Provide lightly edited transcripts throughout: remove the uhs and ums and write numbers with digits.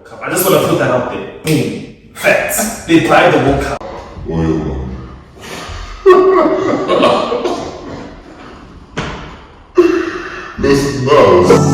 Cup. I just want to put that out there. Boom. Facts. They buy the World Cup. This is nuts.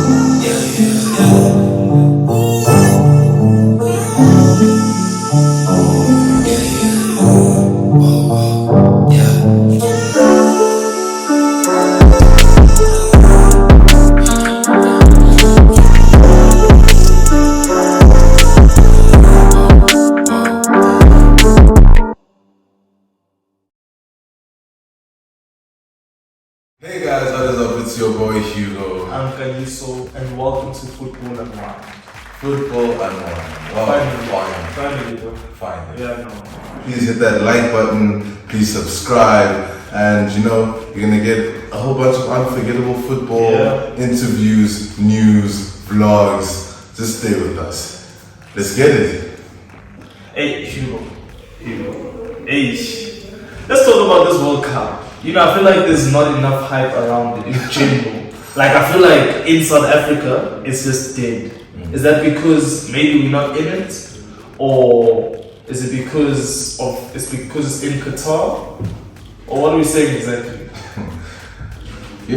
Hey guys, what is up? It's your boy Hugo. I'm Nkanyiso, and welcome to Football Unwind. Football Unwind. Wow, Finally, bro. Finally. Yeah, no. Please hit that like button, please subscribe, and you're gonna get a whole bunch of unforgettable football interviews, news, vlogs. Just stay with us. Let's get it. Hey, Hugo. Hey. Let's talk about this World Cup. I feel like there's not enough hype around it in general. Like, I feel like in South Africa, it's just dead. Is that because maybe we're not in it? Or is it because it's in Qatar? Or what are we saying exactly?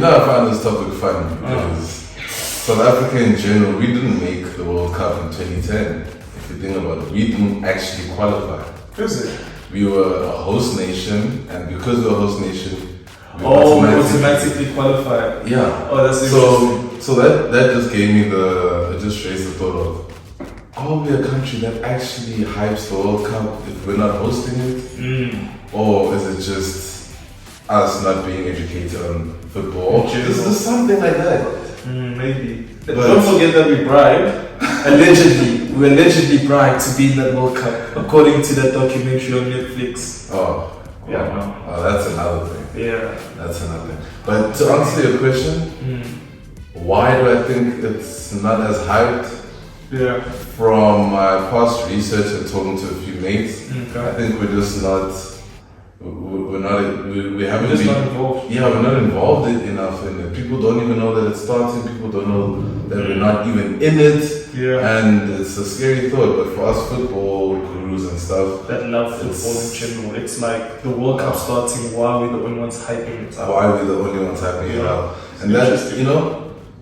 I find this topic fun because South Africa in general, we didn't make the World Cup in 2010. If you think about it, we didn't actually qualify. Is it? We were a host nation, and because we were a host nation, we automatically qualified. Yeah. Oh, that's interesting. So that just gave me it just raised the thought of, are we a country that actually hypes the World Cup if we're not hosting it? Or is it just us not being educated on football? Is this something like that? Maybe. But don't forget that we bribed. We were allegedly bribed to be in that World Cup, according to that documentary on Netflix. That's another thing. Yeah. That's another thing. But to answer your question, why do I think it's not as hyped? Yeah. From my past research and talking to a few mates, I think we're just not. We haven't been not involved. Yeah, we're not involved enough in it. People don't even know that it's starting. People don't know that we're not even in it. Yeah. And it's a scary thought. But for us football gurus and stuff that love football in general, it's like the World Cup starting while we're the only ones hyping it up. Why we're the only ones hyping it up. And that,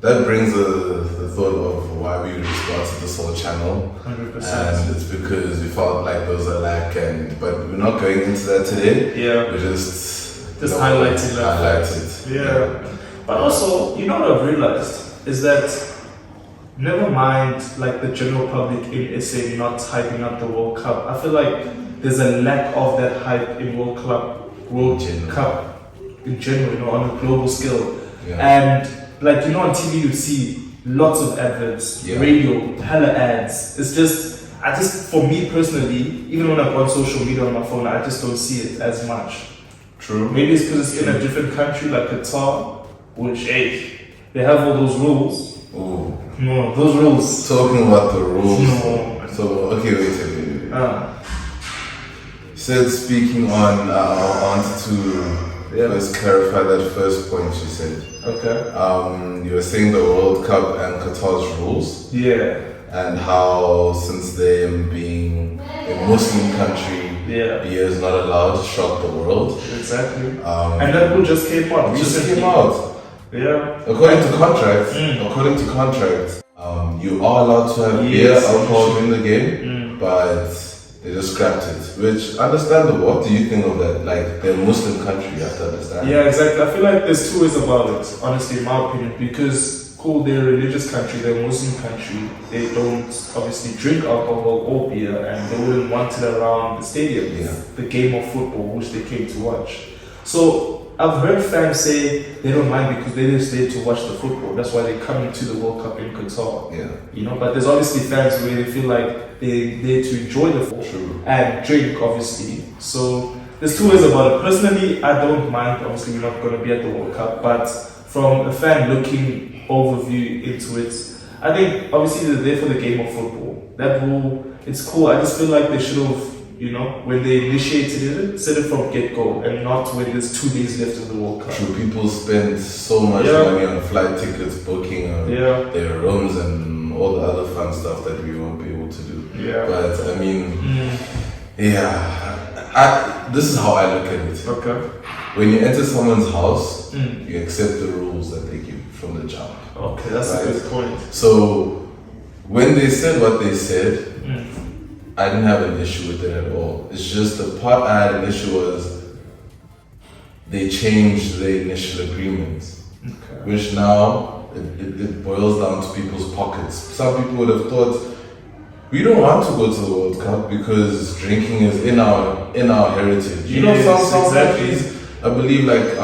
that brings the thought of why we restarted this whole channel. 100%. And it's because we felt like there was a lack, but we're not going into that today. Yeah. We're just highlighting that. Yeah. But also, what I've realized is that never mind like the general public in SA not hyping up the World Cup. I feel like there's a lack of that hype in World Cup in general, on a global scale. Yeah. And like on TV you see lots of adverts, radio, hella ads. It's just for me personally, even when I go on social media on my phone, I just don't see it as much. True. Maybe it's because it's in a different country like Qatar, which they have all those rules. Oh. No, those rules. Talking about the rules. No. So okay, wait. You said speaking on I wanted to let's clarify that first point you said. Okay. You were saying the World Cup and Qatar's rules. Yeah. And how since them being a Muslim country, beer is not allowed to shock the world. Exactly. And that rule just came out. Yeah. According to contract, you are allowed to have beer, alcohol in the game, but they just scrapped it, which understandable. What do you think of that? Like, they're a Muslim country, you have to understand. Yeah, exactly. I feel like there's two ways about it, honestly, in my opinion, because they're a religious country, they're a Muslim country, they don't obviously drink alcohol or beer, and they wouldn't want it around the stadium, the game of football, which they came to watch. So I've heard fans say they don't mind because they just there to watch the football. That's why they're coming to the World Cup in Qatar. Yeah. But there's obviously fans where they feel like they're there to enjoy the football and drink, obviously. So there's two ways about it. Personally, I don't mind. Obviously, we're not going to be at the World Cup, but from a fan looking overview into it, I think obviously they're there for the game of football. That rule, it's cool. I just feel like they should have, when they initiated it, said it from get-go and not when there's 2 days left of the World Cup. True, people spend so much money on flight tickets, booking their rooms and all the other fun stuff that we won't be able to do. Yeah. But I mean, this is how I look at it. Okay. When you enter someone's house, you accept the rules that they give from the jump. Okay, that's a good point. So when they said what they said, I didn't have an issue with it at all. It's just the part I had an issue was they changed the initial agreements, which now it boils down to people's pockets. Some people would have thought, we don't want to go to the World Cup because drinking is in our heritage. You know, some countries, I believe, like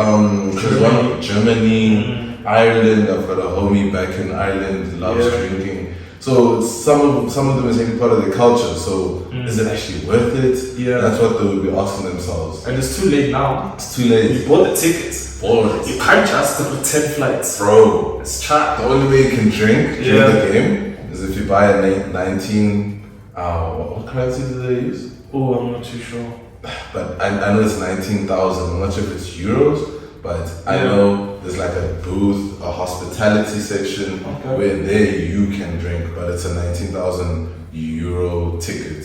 Germany, Ireland. I've got a homie back in Ireland, loves drinking. So some of them is maybe part of their culture. So is it actually worth it? Yeah, that's what they would be asking themselves. And it's too late now. It's too late. You bought the tickets. You can't just book 10 flights, bro. It's trapped. The only way you can drink during the game is if you buy a 19. What currency do they use? Oh, I'm not too sure. But I know it's 19,000. I'm not sure if it's euros, but I know there's like a booth, a hospitality section where there you can drink, but it's a 19,000 euro ticket.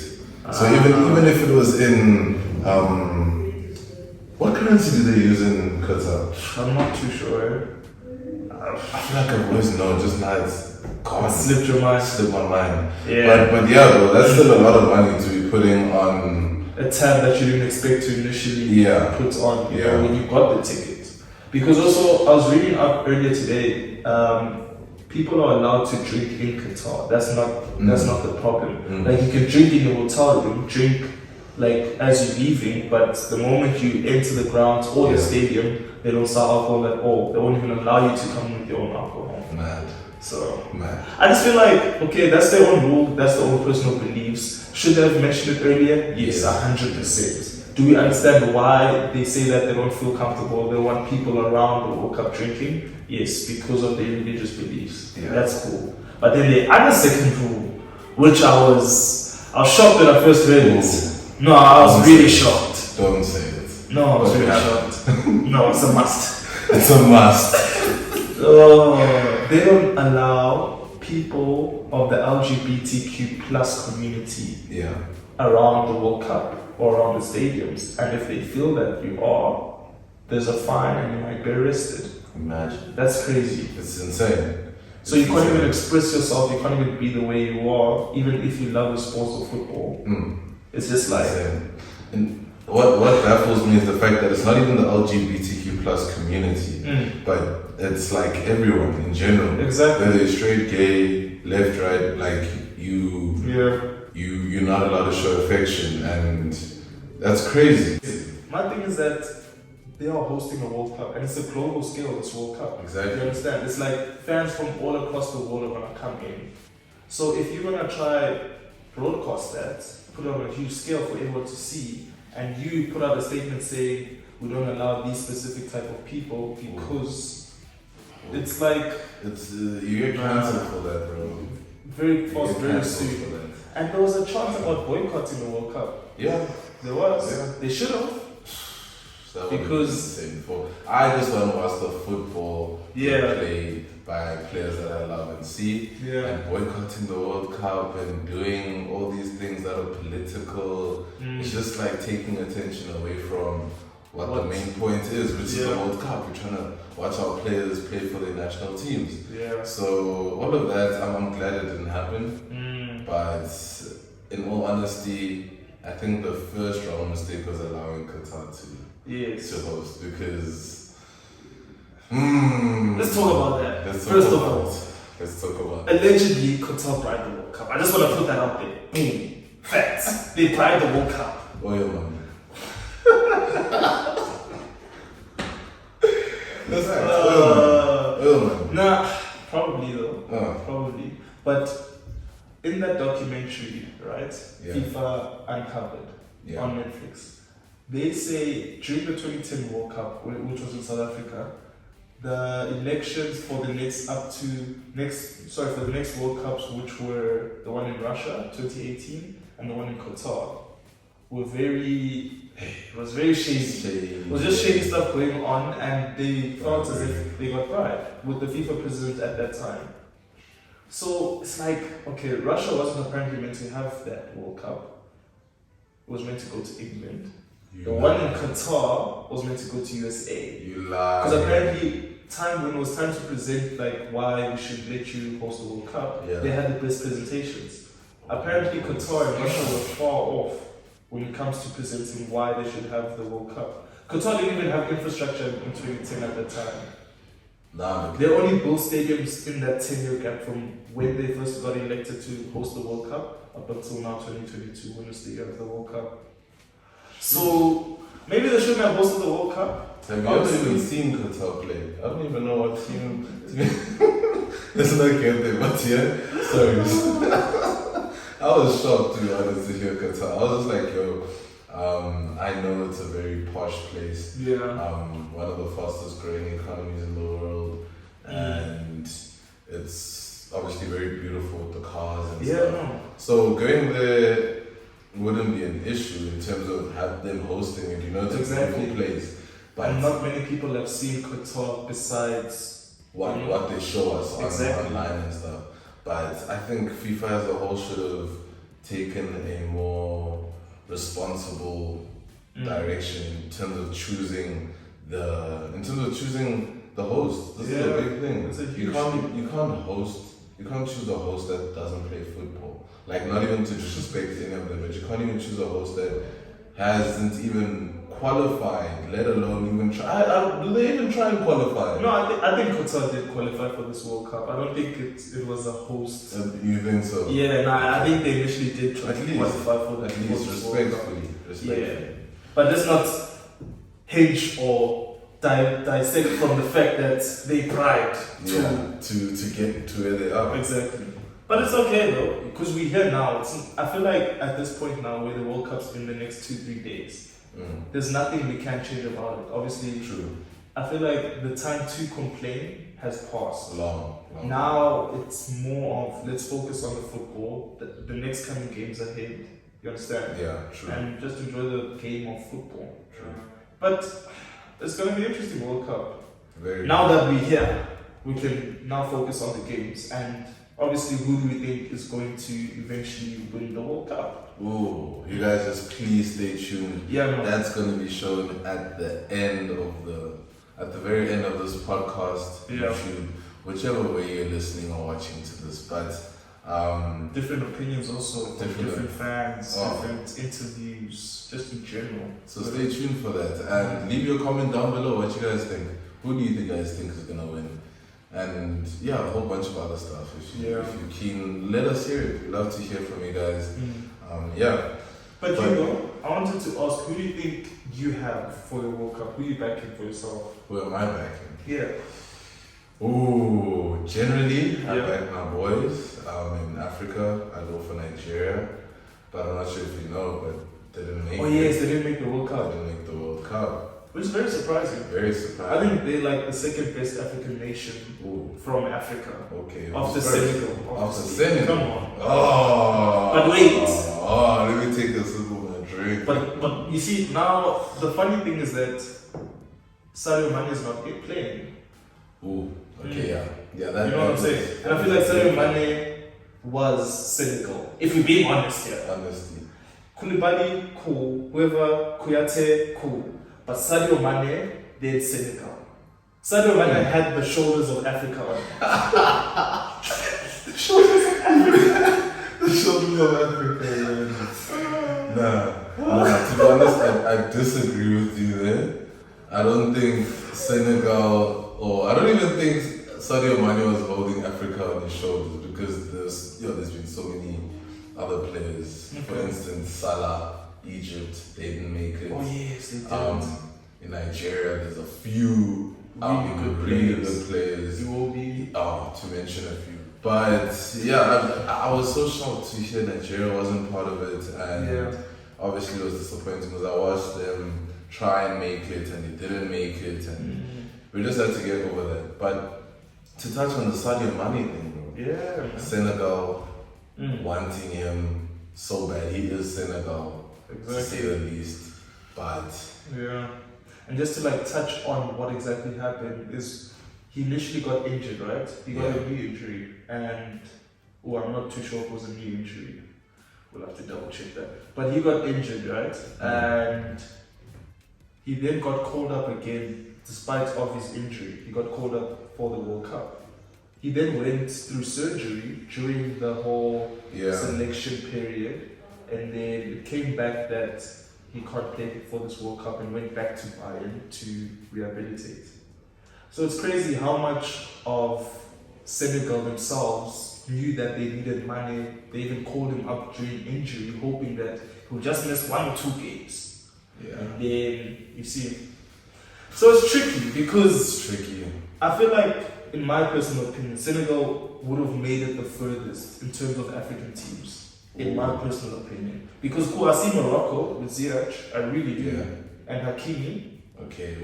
So even if it was in what currency do they use in Qatar? I'm not too sure. I feel like I've always known, just now it's gone. Slipped my mind. Yeah. But yeah, bro, that's still a lot of money to be putting on a tab that you didn't expect to initially put on you know, when you got the ticket. Because also, I was reading up earlier today, people are allowed to drink in Qatar. That's not the problem. Like you can drink in your hotel room, drink like as you're leaving, but the moment you enter the grounds or the stadium, they don't sell alcohol at all. They won't even allow you to come with your own alcohol. Mad. So Mad. I just feel like, okay, that's their own rule, that's their own personal beliefs. Should they have mentioned it earlier? Yes, 100%. Do we understand why they say that they don't feel comfortable, they want people around the World Cup drinking? Yes, because of their religious beliefs. Yeah. That's cool. But then the other second rule, which I was shocked when I first heard it. No, I was really shocked. Don't say it. No, I was really shocked. No, it's a must. It's a must. They don't allow people of the LGBTQ plus community around the World Cup or around the stadiums. And if they feel that you are, there's a fine and you might be arrested. Imagine. That's crazy. It's insane. So you can't even express yourself, you can't even be the way you are, even if you love the sports or football. It's just like... And what baffles me is the fact that it's not even the LGBTQ plus community, but it's like everyone in general. Exactly. Whether you're straight, gay, left, right, like you're not allowed to show affection, and that's crazy. My thing is that they are hosting a World Cup, and it's a global scale, this World Cup. Exactly. You understand? It's like fans from all across the world are gonna come in. So if you're gonna try broadcast that, put it on a huge scale for everyone to see, and you put out a statement saying we don't allow these specific type of people because it's like you get cancelled for that, bro. Very fast, very soon. And there was a chance about boycotting the World Cup. Yeah, there was. Yeah. They should have. Because I just want to watch the football played by players that I love and see, and boycotting the World Cup and doing all these things that are political. It's just like taking attention away from what the main point is, which is the World Cup. We're trying to watch our players play for their national teams. So all of that, I'm glad it didn't happen. But in all honesty, I think the first wrong mistake was allowing Qatar to host, because let's talk about that. Let's talk about allegedly Qatar bribed the World Cup. I just want to put that out there. Boom. Facts. They bribed the World Cup. Oil man. That's oil man. Nah, probably though. Probably. But in that documentary, right? FIFA Uncovered on Netflix. They say during the 2010 World Cup, which was in South Africa, the elections for the next World Cups, which were the one in Russia, 2018, and the one in Qatar, were it was very shady. It was just shady stuff going on, and they felt as if they got bribed with the FIFA president at that time. So it's like, okay, Russia wasn't apparently meant to have that World Cup. It was meant to go to England. The one in Qatar was meant to go to USA. You lie. Because apparently, when it was time to present like why we should let you host the World Cup, they had the best presentations. Apparently, Qatar and Russia were far off when it comes to presenting why they should have the World Cup. Qatar didn't even have infrastructure in 2010 at that time. They only built stadiums in that 10-year gap from when they first got elected to host the World Cup up until now 2022 when it's the year of the World Cup. So maybe they shouldn't have hosted the World Cup. Have you ever even seen Qatar play? I don't even know what team. Let's not get there, but yeah, sorry. I was shocked, to be honest, to hear Qatar. I was just like, yo, I know it's a very posh place. Yeah. One of the fastest growing economies in the world, and it's obviously very beautiful with the cars and stuff. No. So going there wouldn't be an issue in terms of them hosting it. You know, it's a beautiful place. But not many people have seen Qatar besides what they show us online and stuff. But I think FIFA as a whole should have taken a more responsible direction in terms of choosing the host. This is a big thing. It's a huge you can't choose a host that doesn't play football. Like, not even to disrespect any of them, but you can't even choose a host that hasn't even qualified, let alone even try. Do they even try and qualify? No, I think Qatar did qualify for this World Cup. I don't think it was a host. You think so? Yeah, I think they initially did try to qualify for that. At least respectfully. Yeah. But let's not hinge or dissect from the fact that they tried to get to where they are. Exactly. But it's okay though, because we're here now. I feel like at this point now, where the World Cup's in the next 2-3 days, there's nothing we can change about it. Obviously, true. I feel like the time to complain has passed. Long. Now it's more of let's focus on the football, the next coming games ahead. You understand? Yeah, true. And just enjoy the game of football. True. But it's going to be an interesting World Cup. Now that we're here, we can now focus on the games and obviously who do we think is going to eventually win the World Cup. Ooh, you guys just please stay tuned. Yeah, man. That's going to be shown at the very end of this podcast, YouTube, whichever way you're listening or watching to this. But different opinions also, different fans, different interviews, just in general. So stay tuned for that and leave your comment down below what you guys think. Who do you guys think is gonna win? And a whole bunch of other stuff. If you're keen, let us hear it. We'd love to hear from you guys. But Hugo, I wanted to ask, who do you think you have for the World Cup? Who are you backing for yourself? Who am I backing? Yeah. Ooh, generally, I back my boys. In Africa, I go for Nigeria. But I'm not sure if you know, but they didn't make it. Oh yes, they didn't make the World Cup. They didn't make the World Cup. Which is very surprising. Very surprising. I think they're like the second best African nation from Africa. Okay. After Senegal. After Senegal. Come on. Oh. But wait. Let me take a sip of my drink. But you see, now the funny thing is that Sadio Mane is not playing. Ooh. Okay, yeah. That, you know what I'm saying? And I feel like Sadio Mane was Senegal. If we're being honest here. Honestly. Koulibaly, cool. Whoever, Kouyaté, cool. But Sadio Mane did Senegal. Sadio Mane had the shoulders of Africa on him. The shoulders of Africa. The shoulders of Africa, Nah, to be honest, I disagree with you there. I don't think Senegal, or I don't even think Sadio Mane was holding Africa on his shoulders because there's been so many other players. For instance, Salah. Egypt, they didn't make it. Oh yes, they did. In Nigeria, there's a few really good players. You will be. To mention a few. But I was so shocked to hear Nigeria wasn't part of it, and obviously it was disappointing because I watched them try and make it, and they didn't make it, and we just had to get over that. But to touch on the Sadio Mane thing, bro. Senegal wanting him so bad. He is Senegal. Exactly. To say the least, but and just to like touch on what exactly happened is he initially got injured, right? He got a knee injury, and Oh, I'm not too sure if it was a knee injury. We'll have to double check that. But he got injured, right? And he then got called up again, despite of his injury. He got called up for the World Cup. He then went through surgery during the whole selection period, and then it came back that he can't play for this World Cup and went back to Bayern to rehabilitate. So it's crazy how much of Senegal themselves knew that they needed money. They even called him up during injury, hoping that he'll just miss 1 or 2 games. Yeah. And then, you see. So it's tricky because I feel like, in my personal opinion, Senegal would have made it the furthest in terms of African teams. In my personal opinion. Because cool, I see Morocco with Ziyech, I really do. Yeah. And Hakimi. Okay,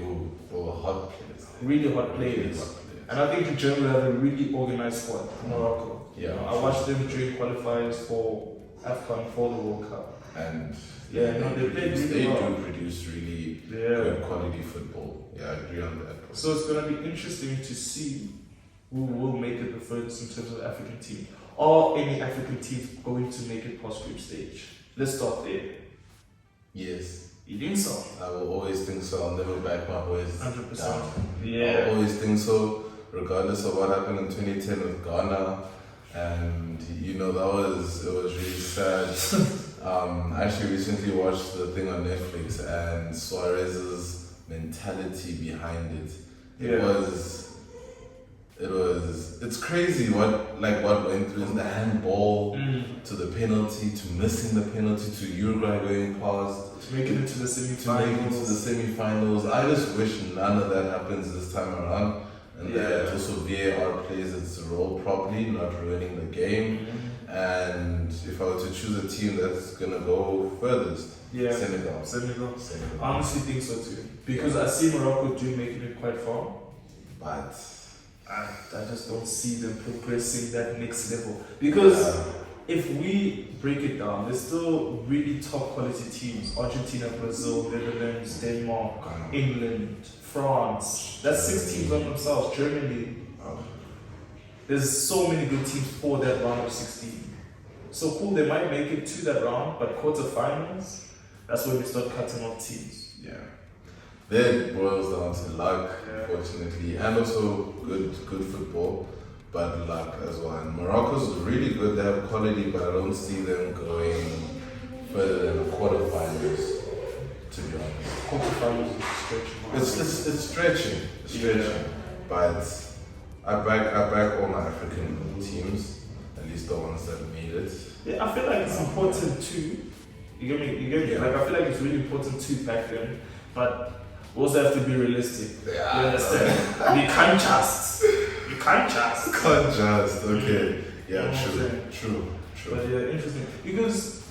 hot players. Really hot players. And I think in general they have a really organized squad, Morocco. Yeah. I watched them during qualifiers for AFCON for the World Cup. And they do produce really good quality football. Yeah, I agree on that. So it's going to be interesting to see who will make it the furthest in terms of African team. Are any African teams going to make it past group stage? Let's start there. Yes. You think so? I will always think so. I'll never back my boys 100%. down. Yeah. I'll always think so, regardless of what happened in 2010 with Ghana. And that was really sad. I actually recently watched the thing on Netflix, and Suarez's mentality behind it. It's crazy what went through the handball to the penalty to missing the penalty to Uruguay going past to make it into the semi-finals. I just wish none of that happens this time around. And that also VAR plays its role properly, not ruining the game. And if I were to choose a team that's going to go furthest, Senegal. I honestly think so too. Because I see Morocco do making it quite far. But I just don't see them progressing that next level. Because if we break it down, there's still really top quality teams. Argentina, Brazil, Netherlands, Denmark, England, France. That's 6 teams on themselves. Germany. There's so many good teams for that round of 16. So cool, they might make it to that round, but quarterfinals, that's when we start cutting off teams. Yeah. Then it boils down to luck, fortunately, and also good football, but luck as well. And Morocco's really good, they have quality, but I don't see them going further than the quarterfinals, to be honest. Quarterfinals is stretching. It's stretching. But I back all my African teams, at least the ones that made it. Yeah, I feel like it's important too. You get me? Yeah. Like I feel like it's really important to back them, but we also have to be realistic. Yeah. You understand? We can't just. Okay. Yeah, true. But yeah, interesting. Because,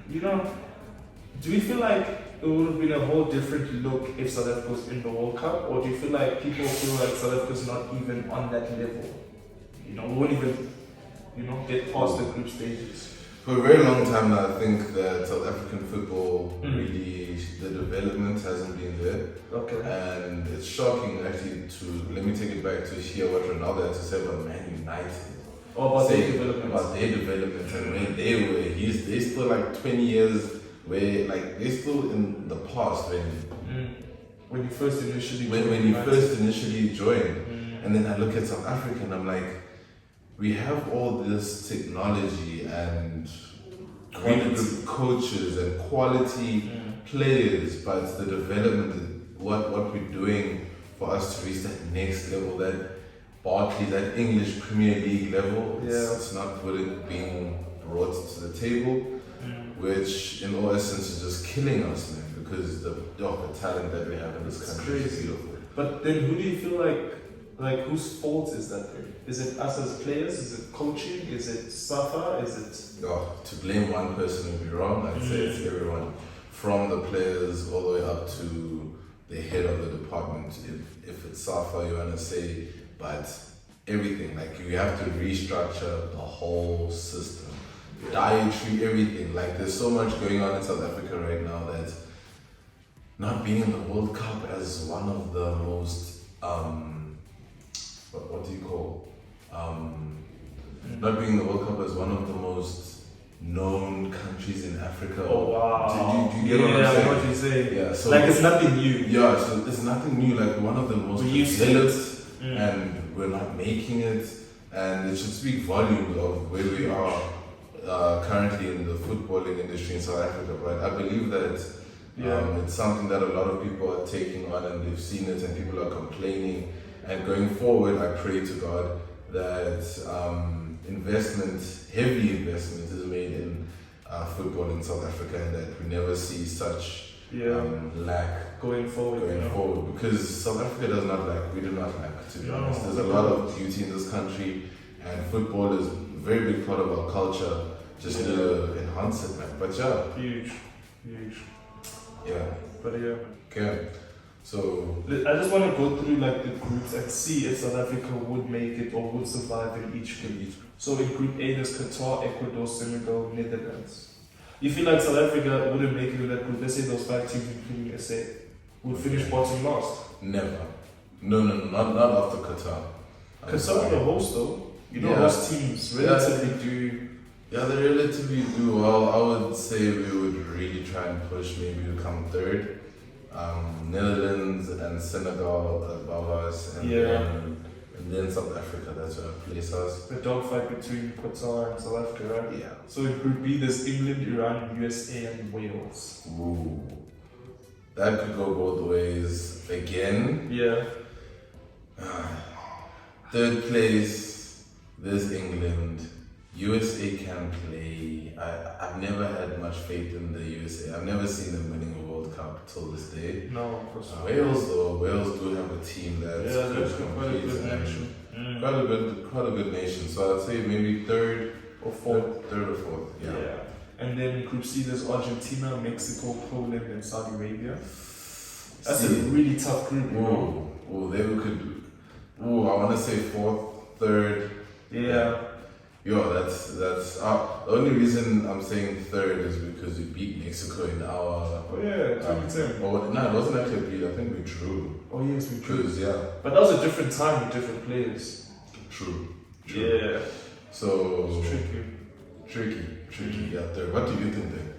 do we feel like it would have been a whole different look if South Africa was in the World Cup? Or do you feel like people feel like South Africa's not even on that level? We won't even, get past the group stages. For a very long time now, I think that South African football really, the development hasn't been there. Okay. And it's shocking actually let me take it back to hear what Ronaldo had to say about Man United. About their development. About their development and where they were. They still like 20 years where they're still in the past when you first initially joined. And then I look at South Africa and I'm like, we have all this technology and really good coaches and quality players, but the development, what we're doing for us to reach that next level, that Barclays, that English Premier League level, it's not being brought to the table, which in all essence is just killing us, man, because the talent that we have in this country is beautiful. But then who do you feel like whose fault is that then? Is it us as players? Is it coaching? Is it Safa? Is it... To blame one person would be wrong. I'd say it's everyone, from the players all the way up to the head of the department. If it's Safa, you want to say, but everything. Like, you have to restructure the whole system. Dietary, everything. Like, there's so much going on in South Africa right now that not being in the World Cup as one of the most... what do you call not being in the World Cup as one of the most known countries in Africa. Oh wow! Do you get what I'm saying? I know what you're saying. Yeah, so like it's nothing new. Yeah, so it's nothing new. Like one of the most developed, and we're not making it, and it should speak volumes of where we are currently in the footballing industry in South Africa. But I believe that it's something that a lot of people are taking on, and they've seen it, and people are complaining. And going forward, I pray to God that heavy investment is made in football in South Africa, and that we never see such lack going forward. Because South Africa does not lack. We do not lack, to be honest. There's a lot of beauty in this country, and football is a very big part of our culture. Just need to enhance it, man. But huge. Yeah. But yeah. Okay. So I just want to go through like the groups and see if South Africa would make it or would survive in each group. So in Group A, there's Qatar, Ecuador, Senegal, Netherlands. You feel like South Africa wouldn't make it in that group? Let's say those 5 teams, including SA, would finish bottom last. Never. No, not after Qatar. Qatar are host though. You know, host teams relatively do. Yeah, they relatively do well. I would say we would really try and push maybe to come third. Netherlands and Senegal above us, and then South Africa. That's where I place us. The dogfight between Qatar and South Africa, right? Yeah. So in Group B, there's England, Iran, USA, and Wales. Ooh, that could go both ways again. Yeah. Third place, there's England. USA can play. I've never had much faith in the USA. I've never seen them winning a World Cup till this day. No, of course not. Wales do have a team that's quite a good nation. Quite a good nation. So I'd say maybe third or fourth. Yeah. And then Group C, there's Argentina, Mexico, Poland, and Saudi Arabia. That's a really tough group. There we could. I want to say fourth, third. Yeah. That's the only reason I'm saying third is because we beat Mexico in our 2010. No, it wasn't actually a beat. I think we drew. Oh yes, we drew. But that was a different time with different players. True. Yeah. So it's tricky. Yeah, third. What do you think then?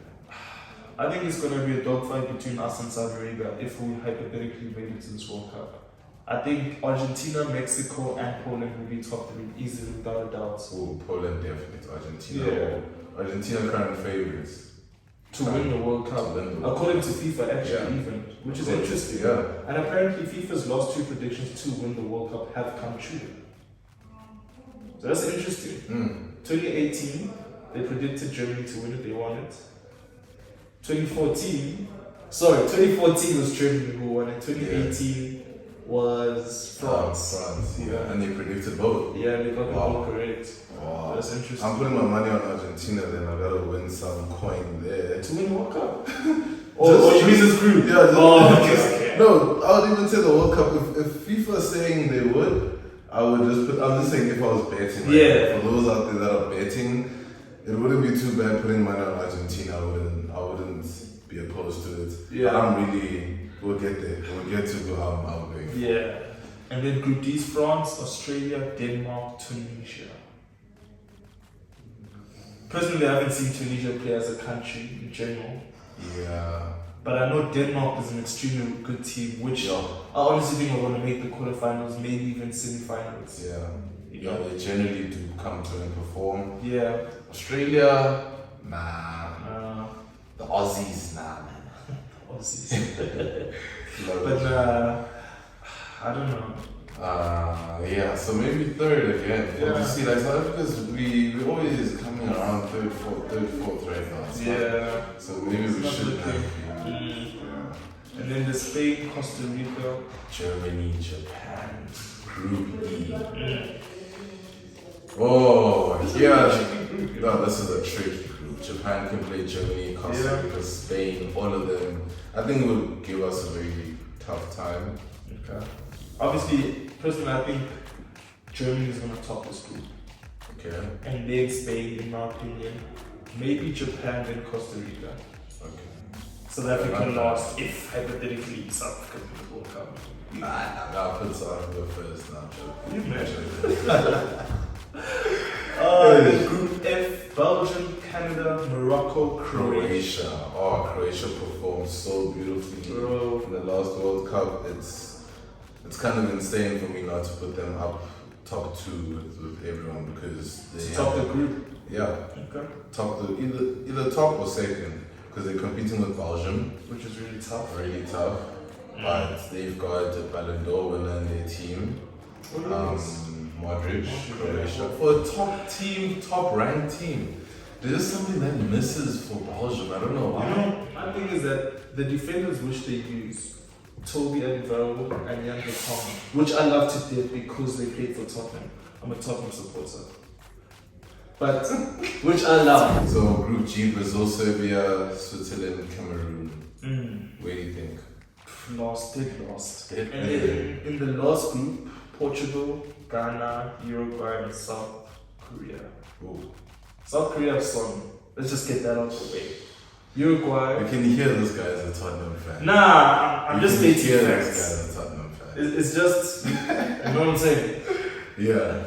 I think it's gonna be a dogfight between us and Saudi Arabia if we hypothetically made it to this World Cup. I think Argentina, Mexico, and Poland will be top 3 easily without a doubt. Oh, Poland definitely. Argentina. Argentina current favorites to win the World Cup. According to FIFA, actually, even, which is interesting. Yeah. And apparently, FIFA's last 2 predictions to win the World Cup have come true. So that's interesting. 2018, they predicted Germany to win it. They won it. 2014 was Germany who won it. 2018. Was France. And they predicted both. Yeah, they got the both correct. Wow. That's interesting. I'm putting my money on Argentina, then I gotta win some coin there. To win the World Cup? You mean this group? Yeah, okay. No, I would even say the World Cup. If FIFA is saying they would, I would just put. I'm just saying if I was betting. For those out there that are betting, it wouldn't be too bad putting money on Argentina. I wouldn't be opposed to it. Yeah. I'm really. We'll get there. We'll get to how I'm going. Yeah. And then Group D is France, Australia, Denmark, Tunisia. Personally, I haven't seen Tunisia play as a country in general. Yeah. But I know Denmark is an extremely good team, which I honestly think are going to make the quarterfinals, maybe even semi-finals. Yeah. They generally do come to and perform. Yeah. Australia, nah. The Aussies, nah, man. But I don't know. So maybe third again. But you see, like South Africa's, we always coming around third, fourth right now. So maybe we should have. And then the Spain, Costa Rica, Germany, Japan, Group E. No, this is a tricky group. Japan can play Germany, Costa Rica, Spain, all of them. I think it would give us a very tough time. Okay. Obviously, personally, I think Germany is going to top this group. Okay. And then Spain, in my opinion. Maybe Japan, then Costa Rica. Okay. South Africa lost if hypothetically South Africa wins the World Cup. I'll put South Africa first now. You imagine? Then Group F, Belgium, Canada, Morocco, Croatia. Oh, Croatia performed so beautifully in the last World Cup. It's kind of insane for me not to put them up top two with everyone because they Top the group. Yeah. Okay. Either top or second because they're competing with Belgium, Which is really tough. really tough. But they've got a Ballon d'Or winner in their team. Modric, Croatia. For a top team, top ranked team. There's something that misses for Belgium. I don't know why. You know, my thing is that the defenders which they use, Toby Alderweireld and Jan Vertonghen, which I love to death because they played for Tottenham. I'm a Tottenham supporter. But, which I love. So Group G, Brazil, Serbia, Switzerland, Cameroon. Where do you think? Lost. Dead. And then in the last group, Portugal, Ghana, Uruguay, and South Korea. Ooh. South Korea have Son. Let's just get that out of the way. Uruguay. You can hear this guy as a Tottenham fan. Nah, I'm just stating this guy facts. as a Tottenham fan. It's just, you know what I'm saying? Yeah.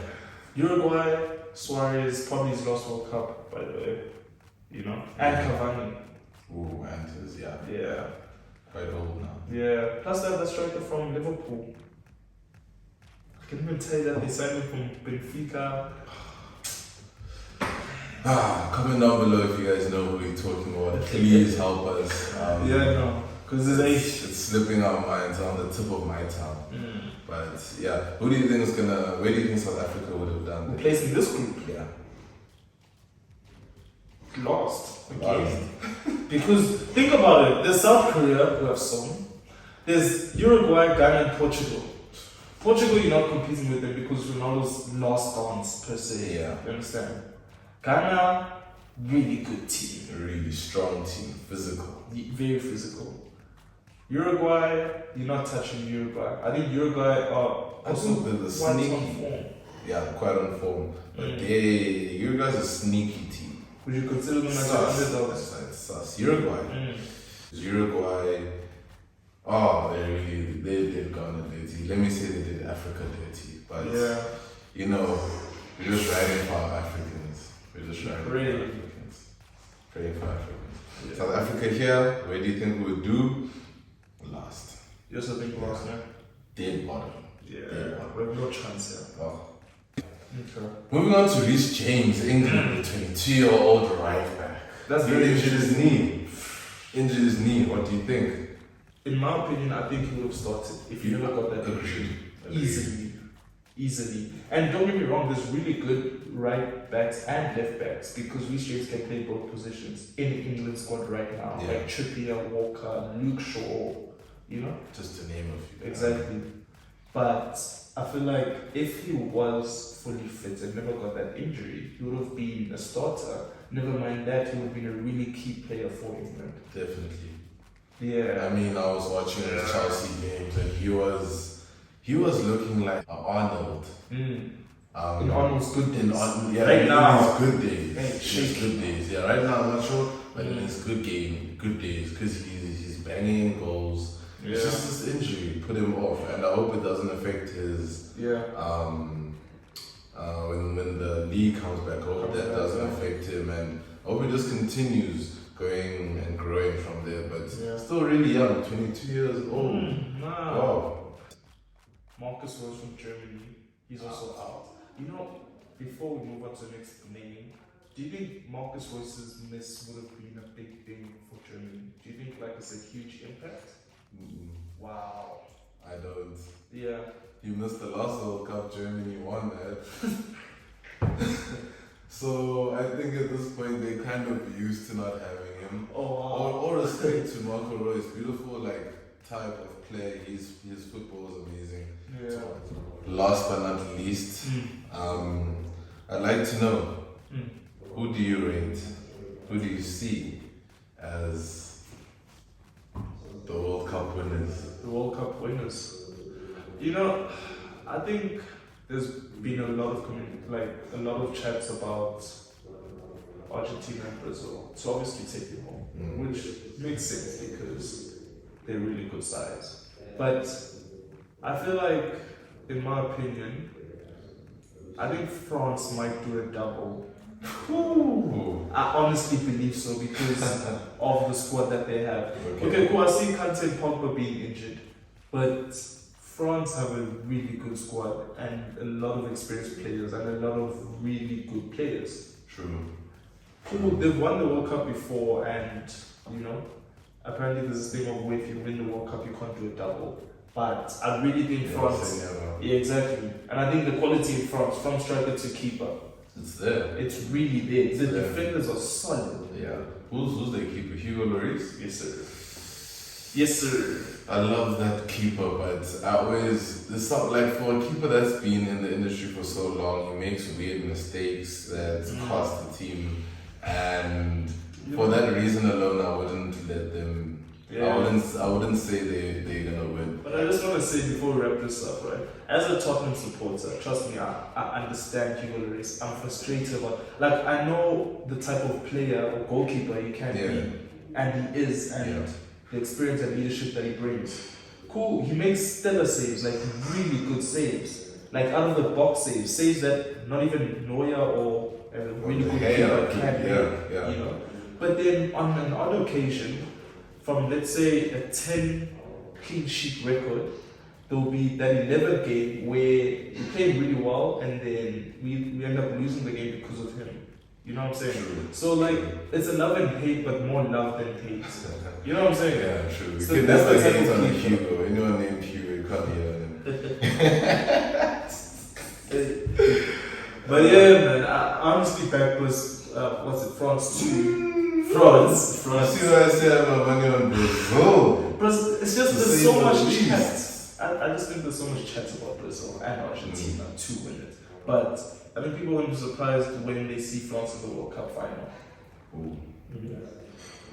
Uruguay, Suarez, probably his last World Cup, by the way. You know? And Cavani. Ooh, and his, yeah. Yeah. Quite old now. Yeah. Plus they have the striker from Liverpool. I can even tell you that they signed him from Benfica. Comment down below if you guys know who we're talking about. Please help us. No. Because his age. It's slipping our minds on the tip of my tongue. But yeah, where do you think South Africa would have done? Placed in this group. Yeah. Lost. Again. Because think about it. There's South Korea who have Son. There's Uruguay, Ghana, and Portugal. Portugal, you're not competing with them because Ronaldo's last dance per se. Yeah. You understand? Ghana, really good team. A really strong team, physical. Very physical. Uruguay, you're not touching Uruguay. I think Uruguay are also they're the quite on sneaky. form. Yeah, quite on form. But Uruguay's a sneaky team. Would you consider them as underdogs? That's sus. Uruguay. Uruguay. Oh, they've gone dirty. Let me say they did Africa dirty. But you know, we're just riding for our Africans. We're just riding for our Africans. Praying for Africans. Yeah. South Africa here, where do you think we would do? Last. You also think last, man? Dead bottom. Yeah. We have no chance here. Oh. Okay. Moving on to Reece James, England, the 22-year-old right back. That's he very injured his knee. Injured his knee. What do you think? In my opinion, I think he would have started if he never got that injury. Easily. And don't get me wrong, there's really good right backs and left backs because Reece James can play both positions in the England squad right now. Yeah. Like Trippier, Walker, Luke Shaw, you know? Just to name a few. Exactly. But I feel like if he was fully fit and never got that injury, he would have been a starter. Never mind that, he would have been a really key player for England. Definitely. Yeah. I mean, I was watching the Chelsea games and he was looking like Arnold. In Arnold's good days. In his good days. His good days. Yeah, right now I'm not sure, but in his good days, because he's banging in goals. Yeah. It's just this injury put him off, and I hope it doesn't affect his. When the league comes back, I hope that doesn't affect him, and I hope he just continues going and growing from there. But still really young, 22 years old. Wow. Marcus Rose from Germany, he's also out. You know, before we move on to the next name, do you think Marcus Rose's miss would have been a big thing for Germany? Do you think like it's a huge impact? Wow. I don't. Yeah. You missed the last World Cup, Germany won that. So I think at this point they kind of used to not having him. Oh wow. All respect to Marco Reus, beautiful like type of player. His football is amazing. Yeah. Last but not least, I'd like to know who do you rate? Who do you see as the World Cup winners? The World Cup winners. You know, I think there's been a lot of chats about Argentina and Brazil to obviously take it home, which makes sense because they're really good sides. But I feel like, in my opinion, I think France might do a double. Ooh. I honestly believe so because of the squad that they have. Okay, cool. I see Kante and Pogba being injured, but France have a really good squad and a lot of experienced players and a lot of really good players. True. Cool. They've won the World Cup before, and you know, apparently there's this thing of where if you win the World Cup, you can't do a double. But I really think France. Yeah, exactly. And I think the quality in France, from striker to keeper, it's there. it's really there. The defenders are solid. Yeah. Who's their keeper? Hugo Lloris? Yes, sir. Yes, sir. I love that keeper, but it's not like for a keeper that's been in the industry for so long, he makes weird mistakes that cost the team, and for that reason alone, I wouldn't let them. Yeah. I wouldn't say they're gonna win. But I just want to say before we wrap this up, right? As a Tottenham supporter, trust me, I understand Hugo Lloris. I'm frustrated about, like, I know the type of player or goalkeeper he can be, and he is, and the experience and leadership that he brings. Cool, he makes stellar saves, like really good saves, like out of the box saves that not even Neuer or a really good keeper can make. You know. But then on an odd occasion, from let's say a 10 clean sheet record, there will be that 11th game where we played really well and then we end up losing the game because of him. You know what I'm saying? True. So like, it's a love and hate, but more love than hate. You know what I'm saying? Yeah, true. So you can never hate on Hugo. Anyone named Hugo, you can't hear him. But yeah, man, I honestly back was, France 2. France. See what I said about money on Brazil? It's just there's so much chat. I just think there's so much chat about Brazil and Argentina to win it. But I think people won't be surprised when they see France in the World Cup final. Ooh.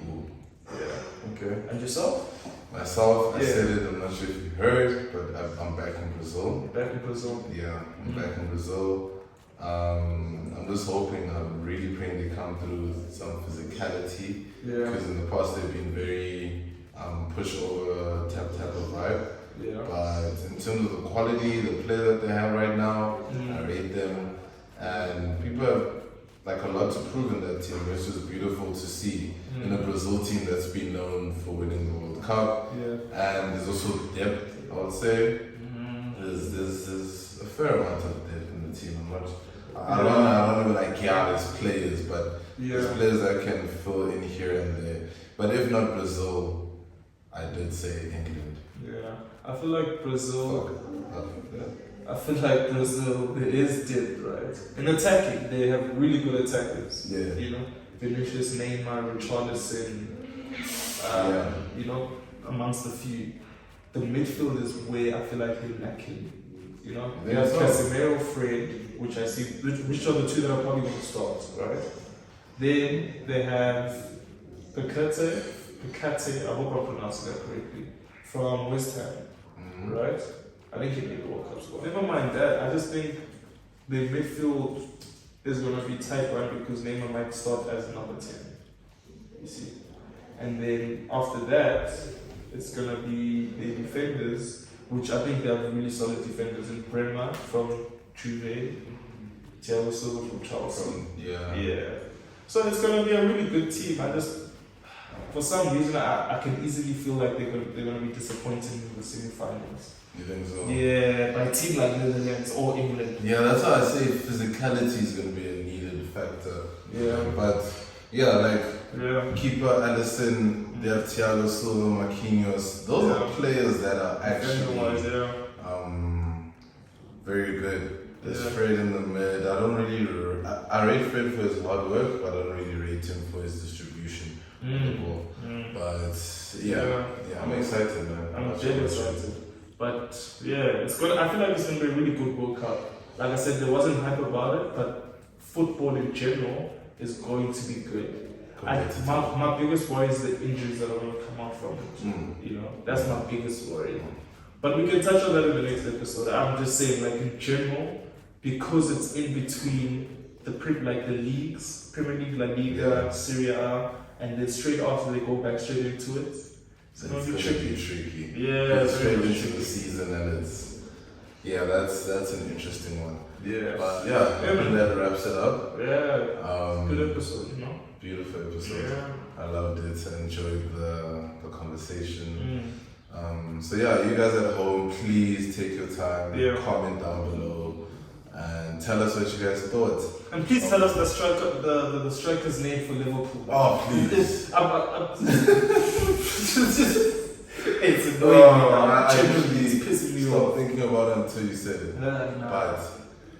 Ooh. Yeah. Okay. And yourself? Myself, I said it, I'm not sure if you heard, but I'm back in Brazil. You're back in Brazil? Yeah, I'm back in Brazil. I'm just hoping, I'm really praying they come through with some physicality. Because in the past they've been very push over type of vibe. Yeah. But in terms of the quality, the player that they have right now, I rate them. And people have like a lot to prove in that team, which is beautiful to see in a Brazil team that's been known for winning the World Cup. Yeah. And there's also depth, I would say. There's a fair amount of depth in the team. I don't know, like, there's players, but there's players that can fill in here and there. But if not Brazil, I did say England. Yeah, I feel like Brazil. I feel like Brazil, there is depth, right? In attacking, they have really good attackers. Yeah. You know, Vinicius, Neymar, Richarlison, you know, amongst a few. The midfield is where I feel like they're lacking. You know, they have Casemiro, Fred, which I see, which are the two that are probably going to start, right? Then they have Picate, I hope I'm pronouncing that correctly, from West Ham, right? I think he made the World Cup squad. Never mind that, I just think the midfield is going to be tight, right? Because Neymar might start as number 10, you see. And then after that, it's going to be the defenders, which I think they have really solid defenders in Bremer from Juve, Thiago Silva from Chelsea. Yeah. So it's going to be a really good team. For some reason, I can easily feel like they're going to be disappointing in the semi-finals. You think so? Yeah, by a team like Netherlands or England. Yeah, that's why I say physicality is going to be a needed factor. Yeah. But keeper Alisson, they have Thiago Silva, Marquinhos. Those are players that are actually very good. There's Fred in the mid. I rate Fred for his hard work, but I don't really rate him for his distribution of the ball. But I'm excited, man. I'm very excited. But it's good. I feel like it's going to be a really good World Cup. Like I said, there wasn't hype about it, but football in general is going to be good. My biggest worry is the injuries that are going to come out from it. You know, that's my biggest worry. But we can touch on that in the next episode. I'm just saying, like, in general, because it's in between the leagues, Premier League, La Liga, Serie A, and then straight after they go back straight into it. It's going to be tricky. Yeah, straight into the season, and that's an interesting one. Yeah. But yeah, I think that wraps it up. Yeah. Good episode, you know? Beautiful episode. Yeah. I loved it. I enjoyed the conversation. Mm. So yeah, you guys at home, please take your time, Yeah. comment down below, and tell us what you guys thought. And please tell us the striker's name for Liverpool. Oh, please. It's annoying me now. I Genuinely, it's pissing me stopped off. thinking about it until you said it. Nah. But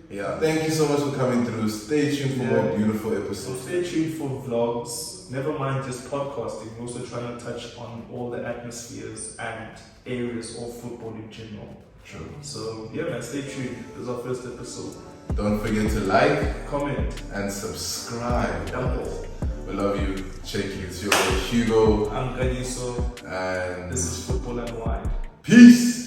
yeah, thank you so much for coming through. Stay tuned for more beautiful So episodes. stay tuned for vlogs. Never mind just podcasting. We're also trying to touch on all the atmospheres and areas of football in general. True. So yeah, man, stay tuned. This is our first episode. Don't forget to like, Comment, and subscribe. double. We love you. Check you. It's your boy Hugo. I'm Nkanyiso. And This is Football Unwind. peace.